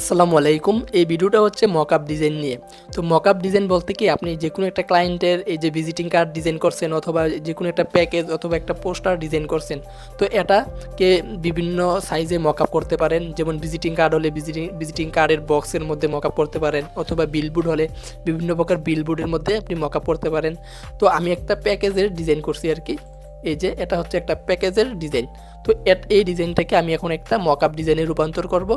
আসসালামু আলাইকুম। এই ভিডিওটা হচ্ছে মকআপ ডিজাইন নিয়ে। তো মকআপ ডিজাইন বলতে কি আপনি যেকোনো একটা ক্লায়েন্টের এই যে ভিজিটিং কার্ড ডিজাইন করছেন অথবা যেকোনো একটা প্যাকেজ অথবা একটা পোস্টার ডিজাইন করছেন। তো এটাকে বিভিন্ন সাইজে মকআপ করতে পারেন। যেমন ভিজিটিং কার্ড হলে ভিজিটিং কার্ডের বক্সের মধ্যে মকআপ করতে পারেন অথবা বিলবোর্ড হলে বিভিন্ন প্রকার বিলবোর্ডের মধ্যে আপনি মকআপ করতে পারেন। তো আমি একটা প্যাকেজের ডিজাইন করছি আর কি। এই যে এটা হচ্ছে একটা প্যাকেজের ডিজাইন। তো এই ডিজাইনটাকে আমি এখন একটা মকআপ ডিজাইনে রূপান্তর করব।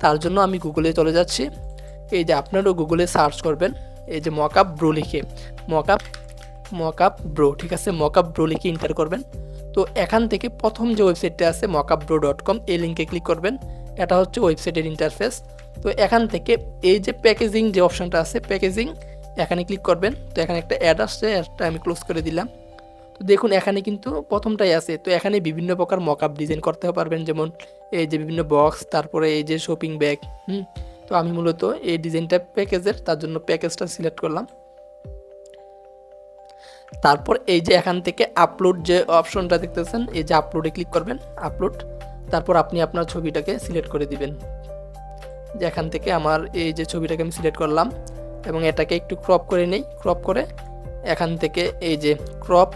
তার জন্য আমি গুগলে চলে যাচ্ছি। এই যে আপনারাও গুগলে সার্চ করবেন এই যে মকআপ ব্রো লিখে মকআপ ব্রো, ঠিক আছে, মকআপ ব্রো লিখে এন্টার করবেন। তো এখান থেকে প্রথম যে ওয়েবসাইটটা আছে mokupbro.com, এই লিঙ্কে ক্লিক করবেন। এটা হচ্ছে ওয়েবসাইটের ইন্টারফেস। তো এখান থেকে এই যে প্যাকেজিং যে অপশনটা আছে প্যাকেজিং, এখানে ক্লিক করবেন। তো এখানে একটা অ্যাড আসছে, অ্যাডটা আমি ক্লোজ করে দিলাম। তো দেখুন এখানে কিন্তু প্রথমটাই আছে। তো এখানে বিভিন্ন প্রকার মকআপ ডিজাইন করতে পারবেন, যেমন এই যে বিভিন্ন বক্স, তারপরে এই যে শপিং ব্যাগ। তো আমি মূলত এই ডিজাইনটা প্যাকেজের, তার জন্য প্যাকেজটা সিলেক্ট করলাম। তারপর এই যে এখান থেকে আপলোড যে অপশনটা দেখতেছেন, এই যে আপলোডে ক্লিক করবেন, আপলোড। তারপর আপনি আপনার ছবিটাকে সিলেক্ট করে দিবেন। যে এখান থেকে আমার এই যে ছবিটাকে আমি সিলেক্ট করলাম এবং এটাকে একটু ক্রপ করে নেই। ক্রপ করে এখান থেকে এই যে ক্রপ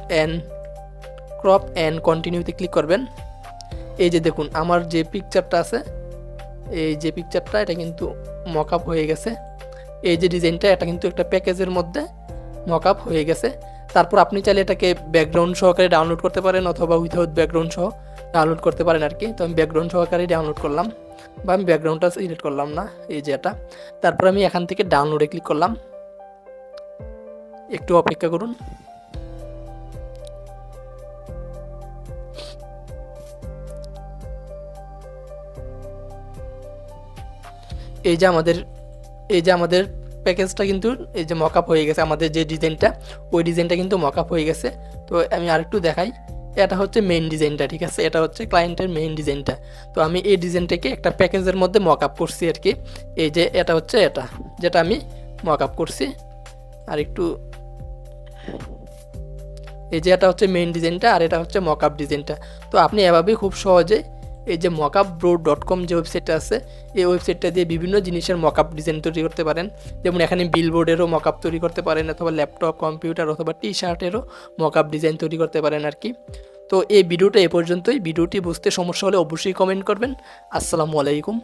অ্যান্ড কন্টিনিউতে ক্লিক করবেন। এই যে দেখুন আমার যে পিকচারটা আছে, এই যে পিকচারটা এটা কিন্তু মকআপ হয়ে গেছে। এই যে ডিজাইনটা এটা কিন্তু একটা প্যাকেজের মধ্যে মকআপ হয়ে গেছে। তারপর আপনি চাইলে এটাকে ব্যাকগ্রাউন্ড সহকারে ডাউনলোড করতে পারেন অথবা উইথাউট ব্যাকগ্রাউন্ড সহ ডাউনলোড করতে পারেন আর কি। তো আমি ব্যাকগ্রাউন্ড সহকারে ডাউনলোড করলাম, বা আমি ব্যাকগ্রাউন্ডটা সিলেক্ট করলাম না, এই যে এটা। তারপর আমি এখান থেকে ডাউনলোডে ক্লিক করলাম। একটু অপেক্ষা করুন। এই যে আমাদের প্যাকেজটা কিন্তু এই যে মকআপ হয়ে গেছে। আমাদের যে ডিজাইনটা, ওই ডিজাইনটা কিন্তু মকআপ হয়ে গেছে। তো আমি আরেকটু দেখাই। এটা হচ্ছে মেইন ডিজাইনটা, ঠিক আছে, এটা হচ্ছে ক্লায়েন্টের মেইন ডিজাইনটা। তো আমি এই ডিজাইনটাকে একটা প্যাকেজের মধ্যে মকআপ করছি আর কি। এই যে এটা হচ্ছে এটা যেটা আমি মকআপ করছি। আর একটু এই যে এটা হচ্ছে মেইন ডিজাইনটা আর এটা হচ্ছে মকআপ ডিজাইনটা। তো আপনি এভাবেই খুব সহজে এই যে mokupbro.com যে ওয়েবসাইটটা আছে, এই ওয়েবসাইটটা দিয়ে বিভিন্ন জিনিসের মকআপ ডিজাইন তৈরি করতে পারেন। যেমন এখানে বিলবোর্ডেরও মকআপ তৈরি করতে পারেন অথবা ল্যাপটপ, কম্পিউটার অথবা টি শার্টেরও মকআপ ডিজাইন তৈরি করতে পারেন আর কি। তো এই ভিডিওটা এ পর্যন্তই। ভিডিওটি বুঝতে সমস্যা হলে অবশ্যই কমেন্ট করবেন। আসসালামু আলাইকুম।